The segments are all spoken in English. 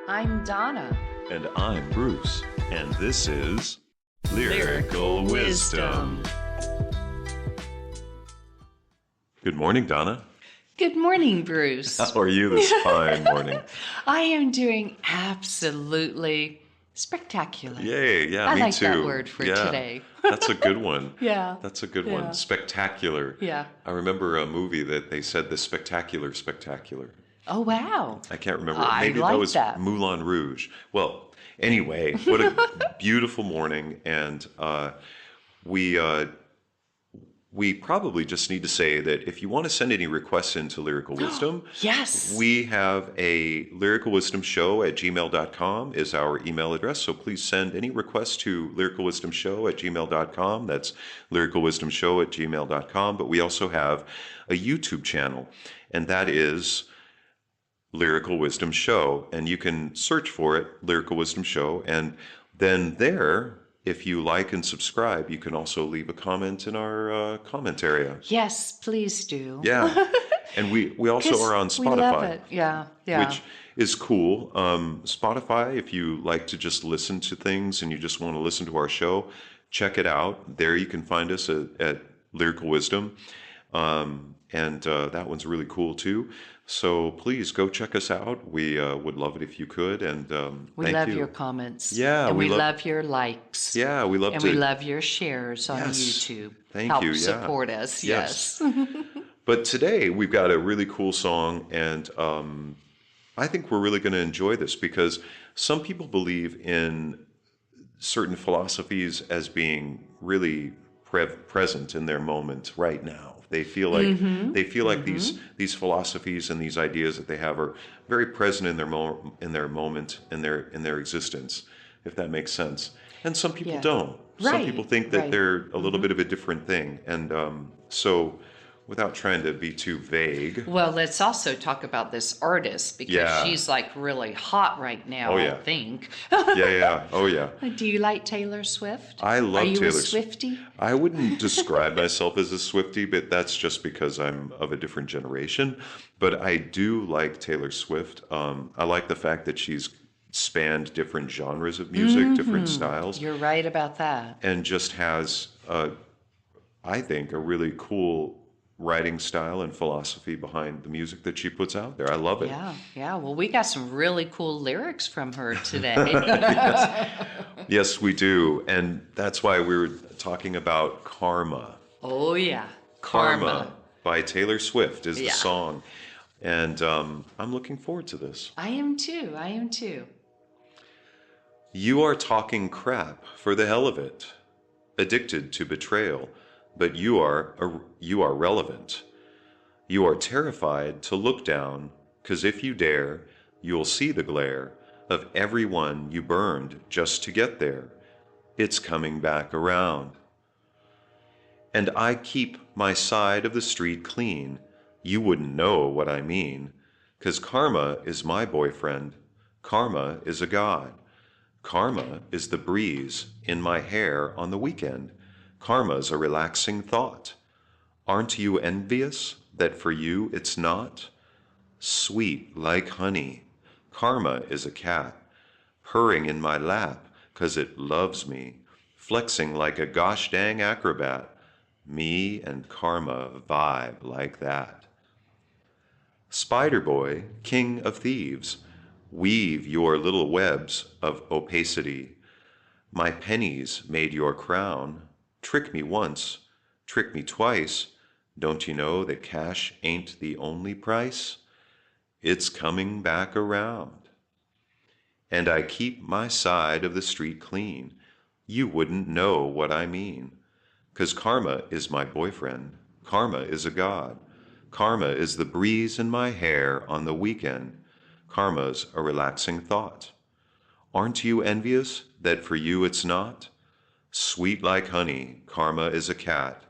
I'm Donna. And I'm Bruce, and this is Lyrical Wisdom. Good morning, Donna. Good morning, Bruce. How are you this fine morning? I am doing absolutely spectacular. Yay, yeah, I me like too. that word for Yeah, today. that's a good one. Yeah. That's a good Yeah. one. Spectacular. Yeah. I remember a movie that they said the spectacular, spectacular. Oh, wow. I can't remember. I Maybe like that was that. Moulin Rouge. Well, anyway, what a beautiful morning, and we probably just need to say that if you want to send any requests into Lyrical Wisdom, Yes. we have a lyricalwisdomshow@gmail.com is our email address. So please send any requests to lyricalwisdomshow@gmail.com. That's lyricalwisdomshow@gmail.com. But we also have a YouTube channel, and that is Lyrical Wisdom Show. And you can search for it, Lyrical Wisdom Show. And then there, if you like and subscribe, you can also leave a comment in our comment area. Yes, please do. Yeah. And we also 'Cause are on we love Spotify, it. Yeah. Yeah. which is cool. Spotify, if you like to just listen to things and you just want to listen to our show, check it out. There you can find us at Lyrical Wisdom. And that one's really cool too. So please go check us out. We would love it if you could. And we thank love you. your comments. Yeah, And we we love- love your likes. Yeah, we love And to. we love your shares on Yes. YouTube. Thank Help you, yeah. support us. Yes. Yes. But today we've got a really cool song, and I think we're really going to enjoy this because some people believe in certain philosophies as being really present in their moment right now. They feel like these philosophies and these ideas that they have are very present in their moment in their existence, if that makes sense. And some people Yeah. don't. Some Right, people think that right. they're a little bit of a different thing, and so without trying to be too vague. Well, let's also talk about this artist because Yeah. she's like really hot right now, Oh, yeah. I think. Yeah. Oh, yeah. Do you like Taylor Swift? I love Are you Taylor a Swift. Swiftie? I wouldn't describe myself as a Swiftie, but that's just because I'm of a different generation. But I do like Taylor Swift. I like the fact that she's spanned different genres of music, different styles, You're right about that. and just has, I think, a really cool writing style and philosophy behind the music that she puts out there. I love it. Yeah. Well, we got some really cool lyrics from her today. Yes, we do. And that's why we were talking about Karma. Oh, yeah. Karma by Taylor Swift is the Yeah. song. And I'm looking forward to this. I am too. You are talking crap for the hell of it, addicted to betrayal, but you are relevant. You are terrified to look down, 'cause if you dare, you'll see the glare of everyone you burned just to get there. It's coming back around. And I keep my side of the street clean. You wouldn't know what I mean, 'cause karma is my boyfriend. Karma is a god. Karma is the breeze in my hair on the weekend. Karma's a relaxing thought. Aren't you envious that for you it's not? Sweet like honey. Karma is a cat, purring in my lap 'cause it loves me, flexing like a gosh dang acrobat. Me and karma vibe like that. Spider boy, king of thieves, weave your little webs of opacity. My pennies made your crown. Trick me once, trick me twice. Don't you know that cash ain't the only price? It's coming back around. And I keep my side of the street clean. You wouldn't know what I mean. 'Cause karma is my boyfriend. Karma is a god. Karma is the breeze in my hair on the weekend. Karma's a relaxing thought. Aren't you envious that for you it's not? Sweet like honey, karma is a cat,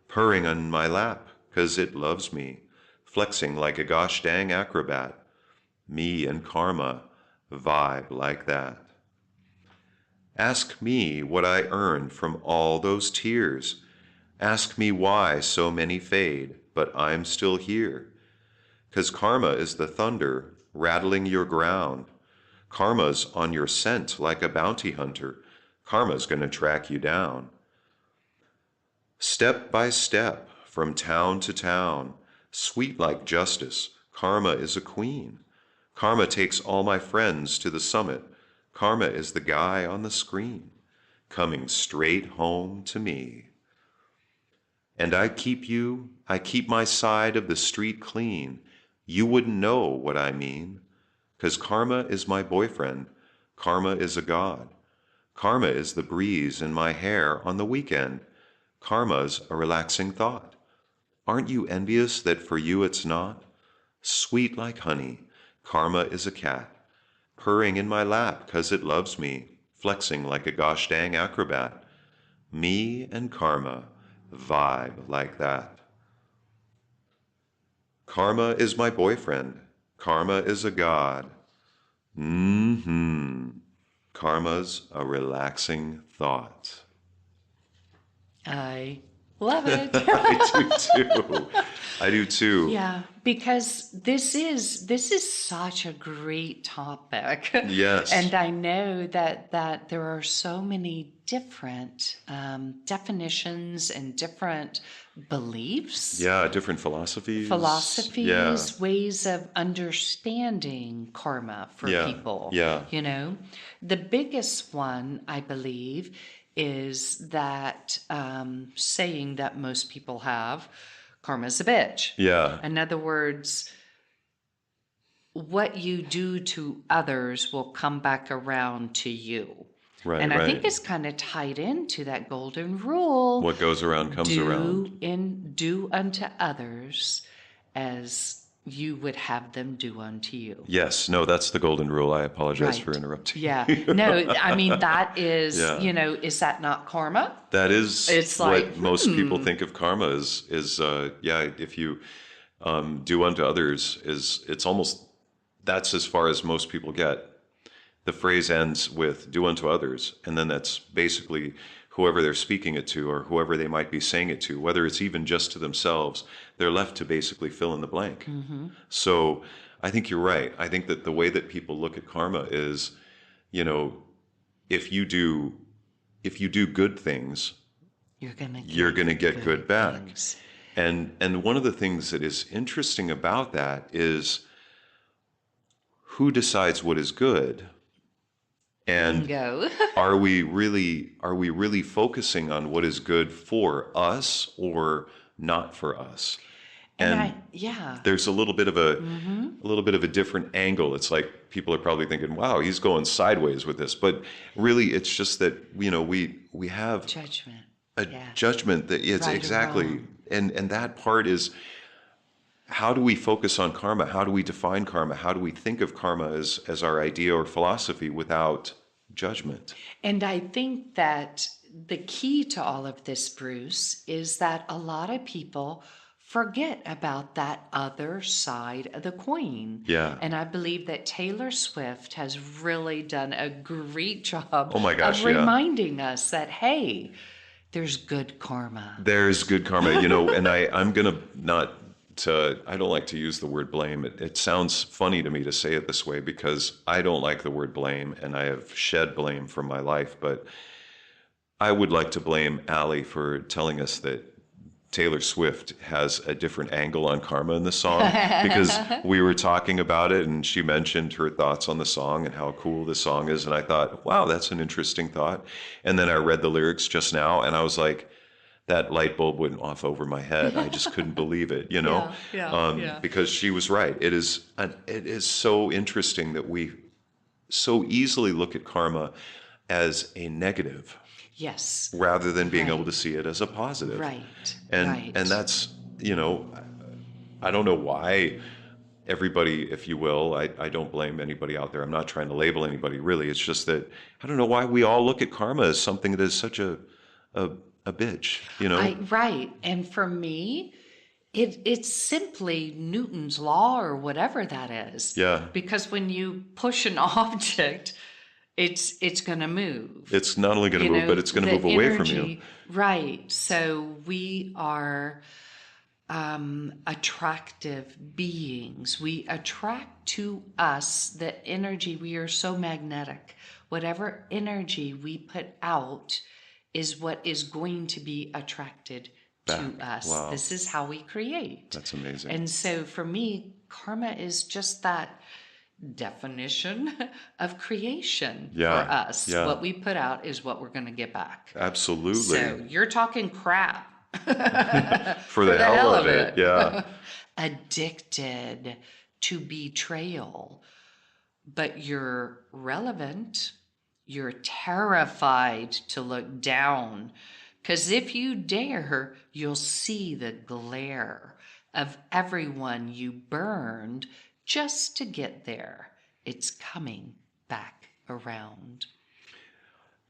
purring on my lap 'cause it loves me, flexing like a gosh dang acrobat. Me and karma vibe like that. Ask me what I earned from all those tears. Ask me why so many fade, but I'm still here. 'Cause karma is the thunder rattling your ground. Karma's on your scent like a bounty hunter. Karma's going to track you down. Step by step, from town to town, sweet like justice, Karma is a queen. Karma takes all my friends to the summit. Karma is the guy on the screen, coming straight home to me. And I keep my side of the street clean. You wouldn't know what I mean, 'cause Karma is my boyfriend. Karma is a god. Karma is the breeze in my hair on the weekend. Karma's a relaxing thought. Aren't you envious that for you it's not? Sweet like honey, Karma is a cat, purring in my lap 'cause it loves me, flexing like a gosh dang acrobat. Me and Karma vibe like that. Karma is my boyfriend. Karma is a god. Karma's a relaxing thought. I love it. I do too. Yeah, because this is such a great topic. Yes. And I know that there are so many different definitions and different beliefs. Yeah, different philosophies. Yeah. Ways of understanding karma for people. Yeah. You know, the biggest one, I believe, is that saying that most people have, karma's a bitch. Yeah. In other words, what you do to others will come back around to you. Right, and I right. think it's kind of tied into that golden rule. What goes around comes around. Do unto others as you would have them do unto you. Yes. No, that's the golden rule. I apologize Right. for interrupting. Yeah. No, I mean, that is, Yeah. you know, is that not karma? That is It's what like, most people think of karma is if you do unto others, it's almost, that's as far as most people get. The phrase ends with do unto others, and then that's basically whoever they're speaking it to or whoever they might be saying it to, whether it's even just to themselves, they're left to basically fill in the blank. Mm-hmm. So I think you're right. I think that the way that people look at karma is, you know, if you do good things, you're gonna get good back. things. And one of the things that is interesting about that is who decides what is good, and Go. are we really focusing on what is good for us or not for us? And there's a little bit of a different angle. It's like people are probably thinking, "Wow, he's going sideways with this," but really, it's just that we have Judgment. a judgment that is Right or exactly, wrong. and that part is, how do we focus on karma? How do we define karma? How do we think of karma as our idea or philosophy without judgment? And I think that the key to all of this, Bruce, is that a lot of people forget about that other side of the coin. Yeah. And I believe that Taylor Swift has really done a great job Oh my gosh, of reminding us that, hey, there's good karma. There's good karma, and I'm gonna I don't like to use the word blame. It sounds funny to me to say it this way because I don't like the word blame, and I have shed blame from my life. But I would like to blame Allie for telling us that Taylor Swift has a different angle on karma in the song, because we were talking about it and she mentioned her thoughts on the song and how cool the song is. And I thought, wow, that's an interesting thought. And then I read the lyrics just now and I was like, that light bulb went off over my head. I just couldn't believe it, because she was right. It is so interesting that we so easily look at karma as a negative. Yes. Rather than being able to see it as a positive. Right. And that's, I don't know why everybody, if you will, I don't blame anybody out there. I'm not trying to label anybody really. It's just that I don't know why we all look at karma as something that is such a bitch, Right. And for me, it's simply Newton's law or whatever that is. Yeah. Because when you push an object, it's going to move. It's not only going to move, but it's going to move away from you. Right. So we are attractive beings. We attract to us, the energy, we are so magnetic. Whatever energy we put out is what is going to be attracted to us. Wow. This is how we create. That's amazing. And so for me, karma is just that definition of creation for us. Yeah. What we put out is what we're going to get back. Absolutely. So you're talking crap. For the hell of it. Yeah. Addicted to betrayal, but you're relevant. You're terrified to look down, because if you dare, you'll see the glare of everyone you burned just to get there. It's coming back around.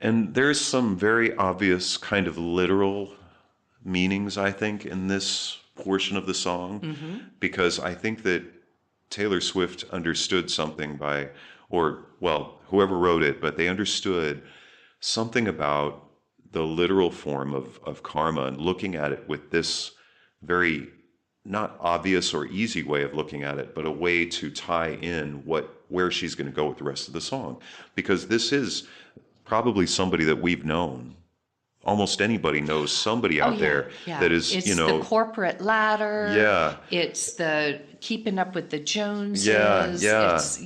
And there's some very obvious kind of literal meanings, I think, in this portion of the song, because I think that Taylor Swift understood something whoever wrote it, but they understood something about the literal form of karma and looking at it with this very not obvious or easy way of looking at it, but a way to tie in where she's going to go with the rest of the song. Because this is probably somebody that we've known. Almost anybody knows somebody out there that is, it's the corporate ladder. Yeah. It's the keeping up with the Joneses.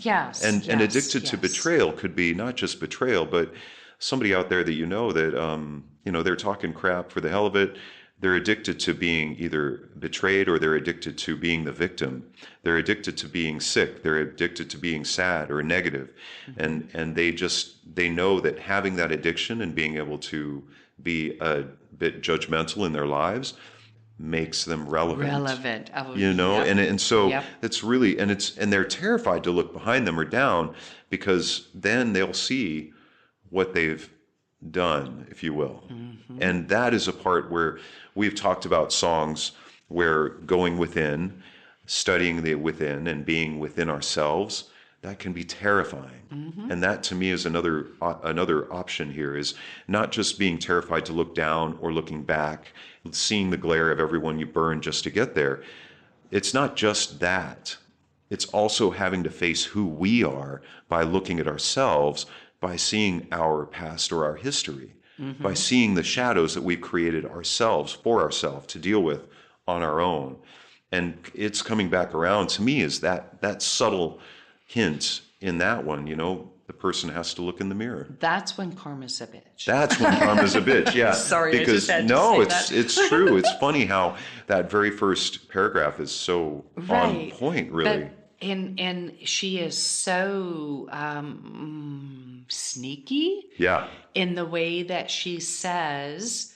Yeah. And addicted to betrayal could be not just betrayal, but somebody out there that that, they're talking crap for the hell of it. They're addicted to being either betrayed, or they're addicted to being the victim. They're addicted to being sick. They're addicted to being sad or negative. And they know that having that addiction and being able to be a bit judgmental in their lives makes them relevant. Oh, and so it's really, and they're terrified to look behind them or down, because then they'll see what they've done, if you will. And that is a part where we've talked about songs where going within, studying the within and being within ourselves, that can be terrifying. And that to me is another option here, is not just being terrified to look down or looking back, seeing the glare of everyone you burn just to get there. It's not just that. It's also having to face who we are by looking at ourselves, by seeing our past or our history, by seeing the shadows that we've created ourselves for ourselves to deal with on our own. And it's coming back around to me is that subtle hint in that one, the person has to look in the mirror. That's when karma's a bitch. That's when karma's a bitch, yeah. Sorry, because I just had to say that. It's true. It's funny how that very first paragraph is so on point, really. And she is so sneaky in the way that she says,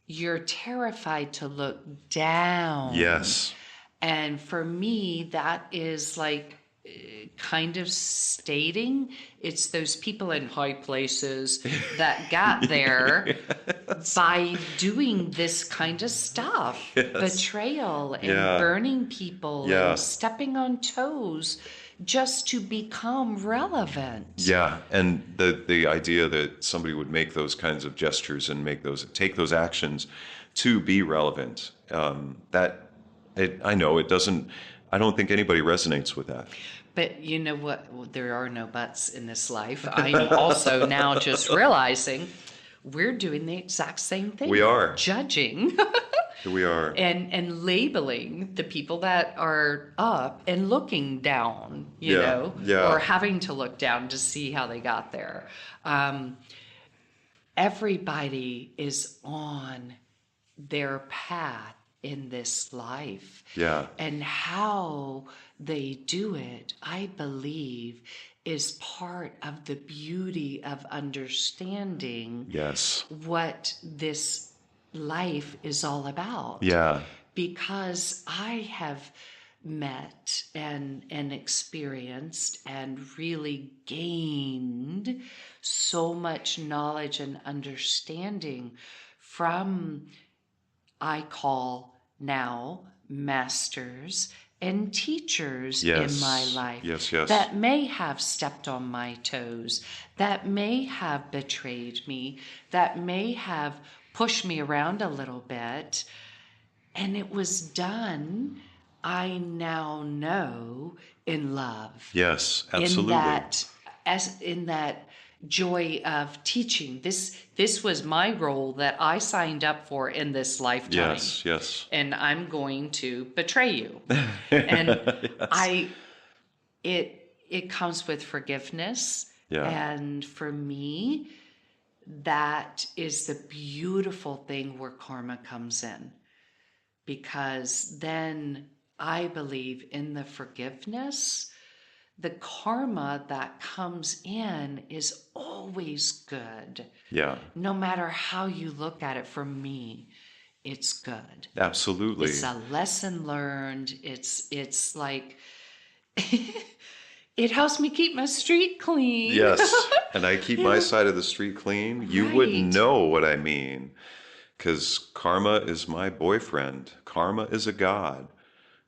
you're terrified to look down. Yes. And for me, that is like kind of stating it's those people in high places that got there by doing this kind of stuff. Betrayal and burning people and stepping on toes just to become relevant. Yeah, and the idea that somebody would make those kinds of gestures and take those actions to be relevant, I know it doesn't. I don't think anybody resonates with that. But you know what? Well, there are no buts in this life. I'm also now just realizing we're doing the exact same thing. We are. Judging. We are. And labeling the people that are up and looking down, you know, or having to look down to see how they got there. Everybody is on their path in this life. Yeah. And how they do it, I believe, is part of the beauty of understanding what this life is all about. Yeah. Because I have met and experienced and really gained so much knowledge and understanding from, I call now, masters and teachers in my life that may have stepped on my toes, that may have betrayed me, that may have pushed me around a little bit. And it was done, I now know in love. Yes, In absolutely. that joy of teaching. This was my role that I signed up for in this lifetime. Yes, yes. And I'm going to betray you. And Yes. it comes with forgiveness. Yeah. And for me, that is the beautiful thing where karma comes in. Because then I believe in the forgiveness, the karma that comes in is always good. Yeah. No matter how you look at it, for me, it's good. Absolutely. It's a lesson learned. It's like it helps me keep my street clean. Yes. And I keep my side of the street clean. You wouldn't Right. know what I mean. Because karma is my boyfriend. Karma is a god.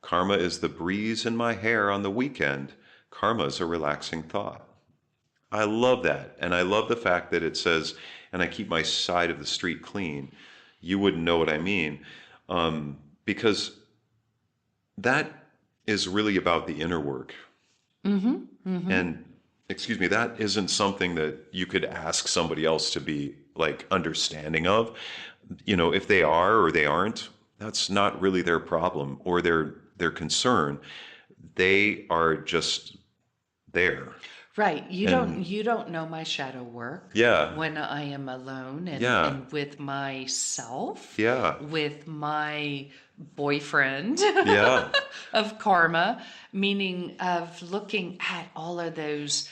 Karma is the breeze in my hair on the weekend. Karma is a relaxing thought. I love that. And I love the fact that it says, and I keep my side of the street clean. You wouldn't know what I mean. Because that is really about the inner work. And excuse me, that isn't something that you could ask somebody else to be like understanding of. You know, if they are or they aren't, that's not really their problem or their concern. They are just there. Right. You And don't know my shadow work yeah, when I am alone yeah, and with myself, yeah, with my boyfriend yeah, of karma, meaning of looking at all of those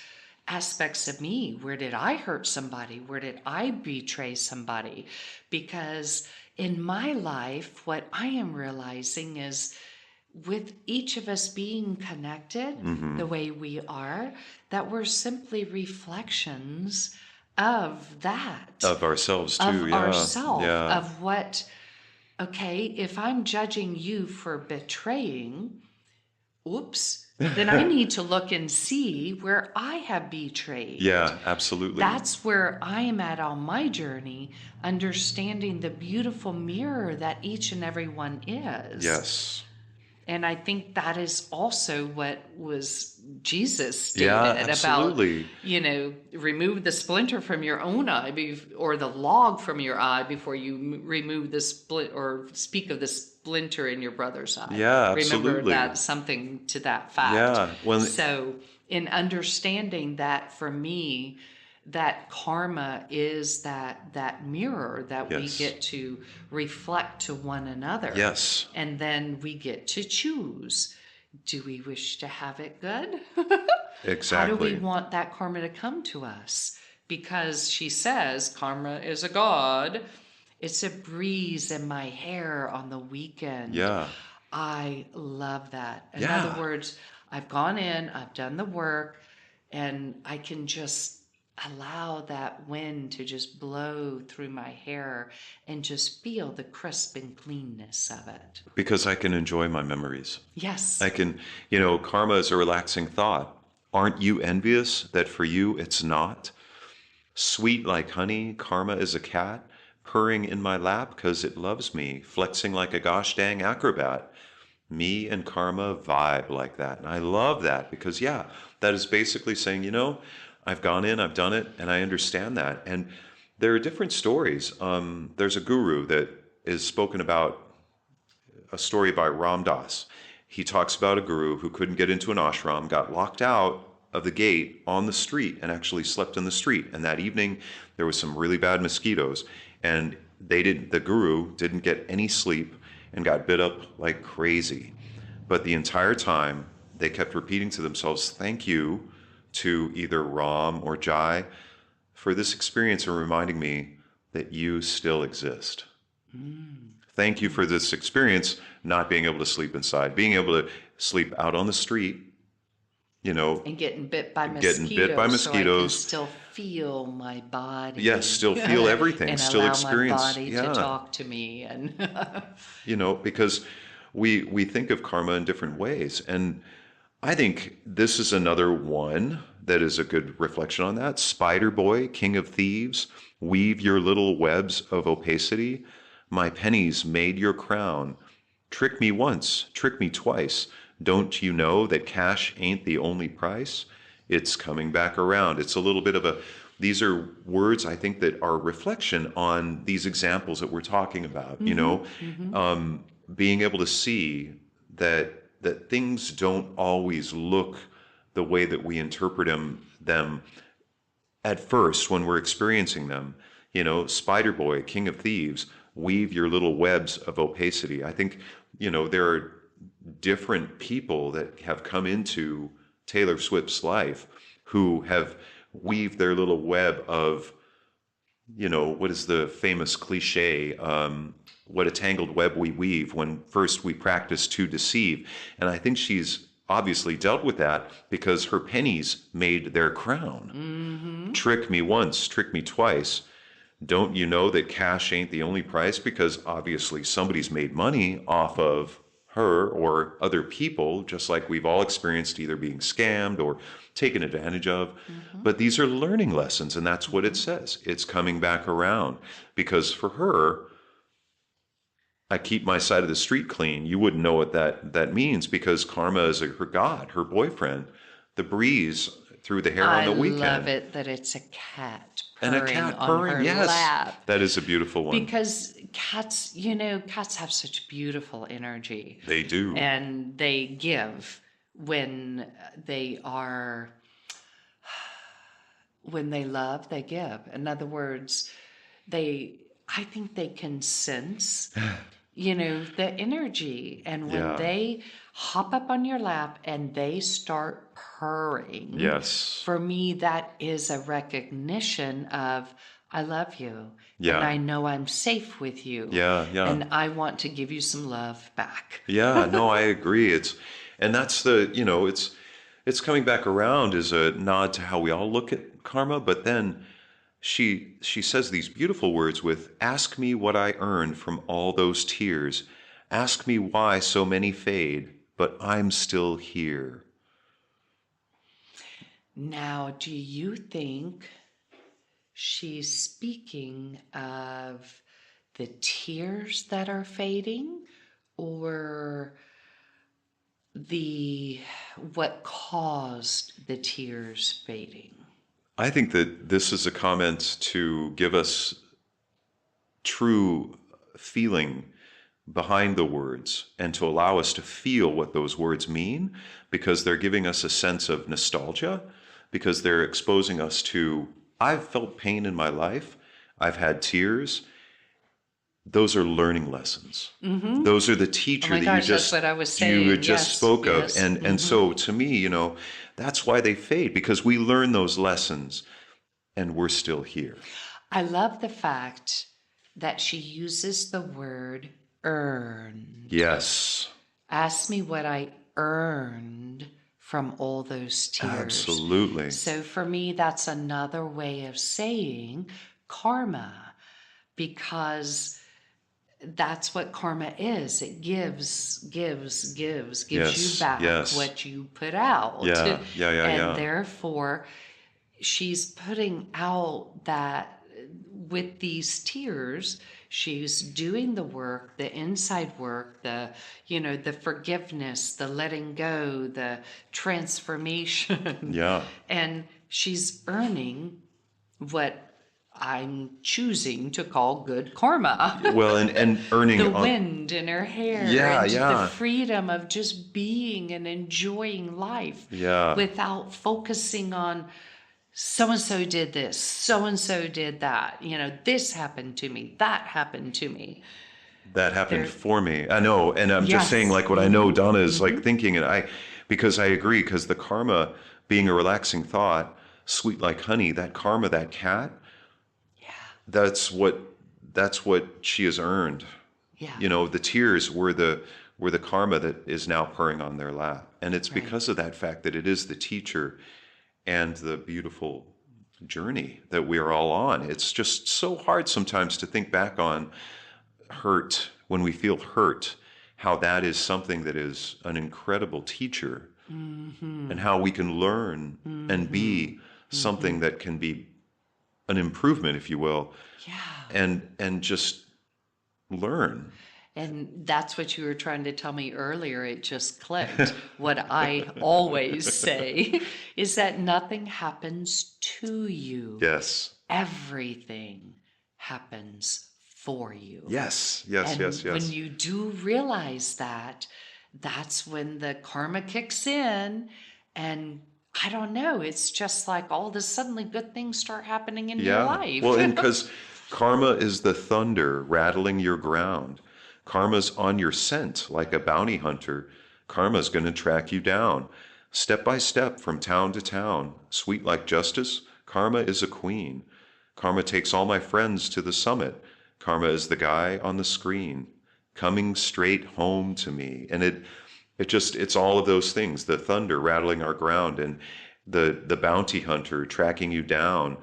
aspects of me. Where did I hurt somebody? Where did I betray somebody? Because in my life, what I am realizing is with each of us being connected the way we are, that we're simply reflections of that, of ourselves too. of Yeah, ourself, yeah, of what, okay, if I'm judging you for betraying, oops, then I need to look and see where I have betrayed. yeah, absolutely. That's where I am at on my journey, understanding the beautiful mirror that each and every one is. Yes. And I think that is also what was Jesus Yeah, stated about, absolutely. remove the splinter from your own eye or the log from your eye before you remove the split or speak of the splinter in your brother's eye. Yeah, Remember absolutely. that, something to that fact. Yeah. When So in understanding that, for me, that karma is that mirror that we Yes. get to reflect to one another. Yes. And then we get to choose. Do we wish to have it good? Exactly. How do we want that karma to come to us? Because she says karma is a god. It's a breeze in my hair on the weekend. Yeah. I love that. In Yeah. other words, I've gone in, I've done the work, and I can just allow that wind to just blow through my hair and just feel the crisp and cleanness of it. Because I can enjoy my memories. Yes. I can, karma is a relaxing thought. Aren't you envious that for you it's not? Sweet like honey, karma is a cat, purring in my lap 'cause it loves me, flexing like a gosh dang acrobat. Me and karma vibe like that. And I love that because, yeah, that is basically saying, I've gone in, I've done it, and I understand that. And there are different stories. There's a guru that is spoken about, a story by Ram Dass. He talks about a guru who couldn't get into an ashram, got locked out of the gate on the street and actually slept in the street. And that evening there was some really bad mosquitoes and the guru didn't get any sleep and got bit up like crazy. But the entire time they kept repeating to themselves, thank you to either Ram or Jai for this experience and reminding me that you still exist. Thank you for this experience, not being able to sleep inside, being able to sleep out on the street, And getting bit by mosquitoes. So I can still feel my body. Yes, still feel everything, and still allow experience. my body to talk to me. And because we think of karma in different ways. And I think this is another one that is a good reflection on that. Spider boy, king of thieves, weave your little webs of opacity. My pennies made your crown. Trick me once, trick me twice. Don't you know that cash ain't the only price? It's coming back around. It's a little bit of a, these are words I think that are a reflection on these examples that we're talking about, you know, being able to see that things don't always look the way that we interpret them at first when we're experiencing them. You know, Spider Boy, King of Thieves, weave your little webs of opacity. I think, you know, there are different people that have come into Taylor Swift's life who have weaved their little web of, you know, what is the famous cliche? What a tangled web we weave when first we practice to deceive. And I think she's obviously dealt with that because her pennies made their crown. Trick me once, trick me twice. Don't you know that cash ain't the only price? Because obviously somebody's made money off of her or other people, just like we've all experienced either being scammed or taken advantage of. But these are learning lessons, and that's what it says. It's coming back around. Because for her, I keep my side of the street clean. You wouldn't know what that means because karma is her god, her boyfriend. The breeze through the hair on the weekend. I love it that it's a cat And purring a cat on purring, her yes. lap. That is a beautiful one. Because cats, you know, cats have such beautiful energy. They do. And they give when they love, they give. In other words, I think they can sense, you know, the energy. And when they hop up on your lap and they start purring, yes, for me, that is a recognition of, I love you. Yeah. And I know I'm safe with you. Yeah. And I want to give you some love back. Yeah, no, I agree. And that's it's coming back around as a nod to how we all look at karma, but then she says these beautiful words with, ask me what I earned from all those tears. Ask me why so many fade, but I'm still here. Now, do you think she's speaking of the tears that are fading, or what caused the tears fading? I think that this is a comment to give us true feeling behind the words and to allow us to feel what those words mean, because they're giving us a sense of nostalgia, because they're exposing us to, I've felt pain in my life, I've had tears. Those are learning lessons. Those are the teacher that you just, that's what I was saying. you just spoke of. And so to me, you know, that's why they fade, because we learn those lessons and we're still here. I love the fact that she uses the word earn. Yes. Ask me what I earned from all those tears. Absolutely. So for me, that's another way of saying karma, because that's what karma is. It gives Yes, you back yes. what you put out. And therefore, she's putting out that with these tears, she's doing the work, the inside work, the forgiveness, the letting go, the transformation. Yeah. And she's earning what I'm choosing to call good karma. Well, and earning the wind in her hair. Yeah, and yeah. The freedom of just being and enjoying life. Yeah. Without focusing on so-and-so did this, so-and-so did that. You know, this happened to me, that happened to me. That happened for me. I know. And I'm just saying, like, what I know Donna is like thinking, and because I agree, because the karma being a relaxing thought, sweet like honey, that karma, that cat, that's what she has earned. Yeah. You know, the tears were the karma that is now purring on their lap. And it's because of that fact that it is the teacher and the beautiful journey that we are all on. It's just so hard sometimes to think back on hurt, when we feel hurt, how that is something that is an incredible teacher, and how we can learn and be something that can be an improvement, if you will, and just learn. And that's what you were trying to tell me earlier. It just clicked. What I always say is that nothing happens to you. Yes. Everything happens for you. Yes. Yes. And Yes. when Yes. you do realize that, that's when the karma kicks in. And I don't know, it's just like all of a sudden good things start happening in your Yeah. life. Well, and because karma is the thunder rattling your ground. Karma's on your scent like a bounty hunter. Karma's going to track you down. Step by step from town to town. Sweet like justice, karma is a queen. Karma takes all my friends to the summit. Karma is the guy on the screen, coming straight home to me. And it's all of those things, the thunder rattling our ground and the bounty hunter tracking you down,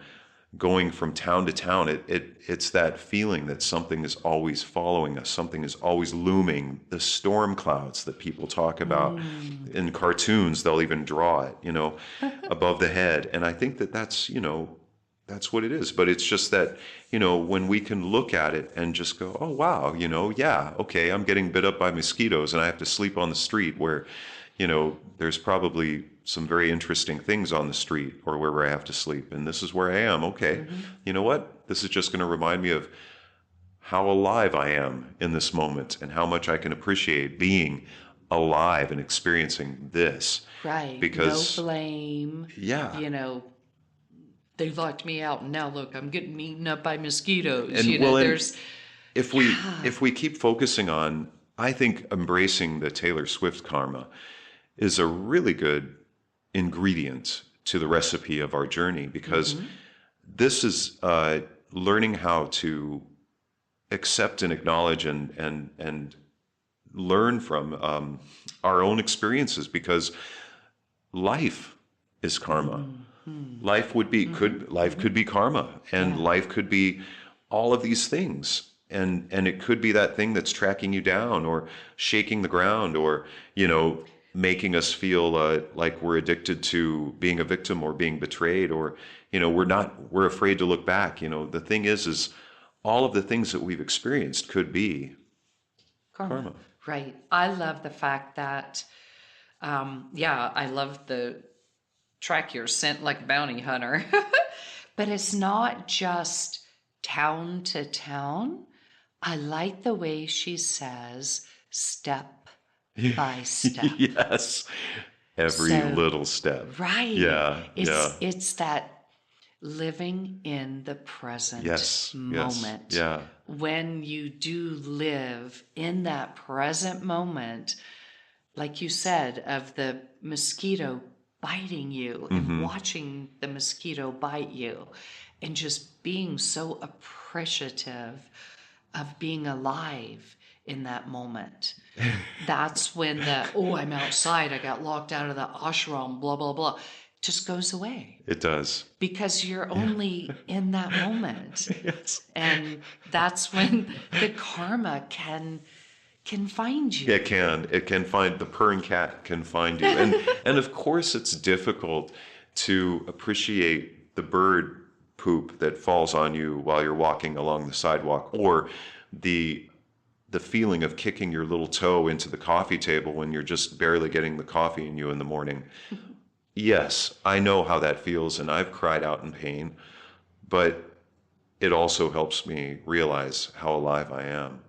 going from town to town. It's that feeling that something is always following us, something is always looming. The storm clouds that people talk about in cartoons, they'll even draw it, above the head. And I think that's what it is. But it's just that, when we can look at it and just go, oh, wow, yeah, okay, I'm getting bit up by mosquitoes and I have to sleep on the street where, there's probably some very interesting things on the street or wherever I have to sleep. And this is where I am. Okay. You know what? This is just going to remind me of how alive I am in this moment and how much I can appreciate being alive and experiencing this. Right. Because, no blame. yeah. They locked me out, and now look, I'm getting eaten up by mosquitoes. And well, there's if we keep focusing on, I think embracing the Taylor Swift karma is a really good ingredient to the recipe of our journey, because this is learning how to accept and acknowledge and learn from our own experiences, because life is karma. Life could be karma, and life could be all of these things, and it could be that thing that's tracking you down or shaking the ground, or making us feel like we're addicted to being a victim or being betrayed, or we're afraid to look back. The thing is all of the things that we've experienced could be karma. Right. I love the fact that I love the track your scent like a bounty hunter. But it's not just town to town. I like the way she says step by step. Yes. Every little step. Right. Yeah. It's that living in the present moment. Yes. Yeah. When you do live in that present moment, like you said, of the mosquito biting you and watching the mosquito bite you and just being so appreciative of being alive in that moment. That's when I'm outside, I got locked out of the ashram, blah, blah, blah, just goes away. It does. Because you're only in that moment. Yes. And that's when the karma can find you. It can find, the purring cat can find you. And of course it's difficult to appreciate the bird poop that falls on you while you're walking along the sidewalk, or the feeling of kicking your little toe into the coffee table when you're just barely getting the coffee in you in the morning. Yes, I know how that feels, and I've cried out in pain, but it also helps me realize how alive I am.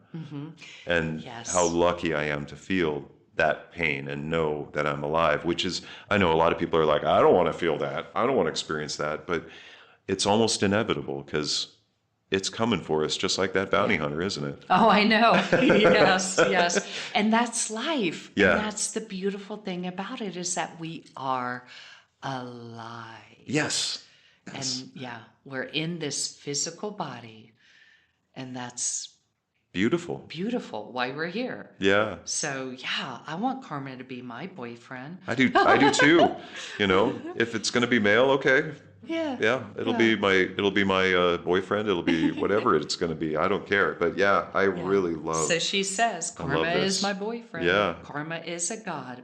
And how lucky I am to feel that pain and know that I'm alive, which is, I know a lot of people are like, I don't want to feel that. I don't want to experience that. But it's almost inevitable, because it's coming for us, just like that bounty hunter, isn't it? Oh, I know. Yes. And that's life. Yeah. And that's the beautiful thing about it, is that we are alive. Yes. And we're in this physical body, and that's beautiful why we're here. Yeah. So I want karma to be my boyfriend. I do too. If it's going to be male, okay. Yeah, it'll be my boyfriend. It'll be whatever it's going to be. I don't care. But I really love. So she says, karma is my boyfriend. Yeah. Karma is a god.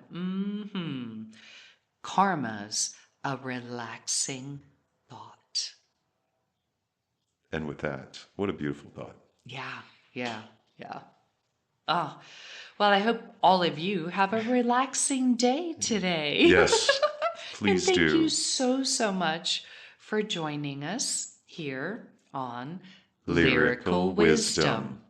Karma's a relaxing thought. And with that, what a beautiful thought. Yeah. Oh, well, I hope all of you have a relaxing day today. Yes, And please thank you do. so much for joining us here on Lyrical Lyrical wisdom. Wisdom.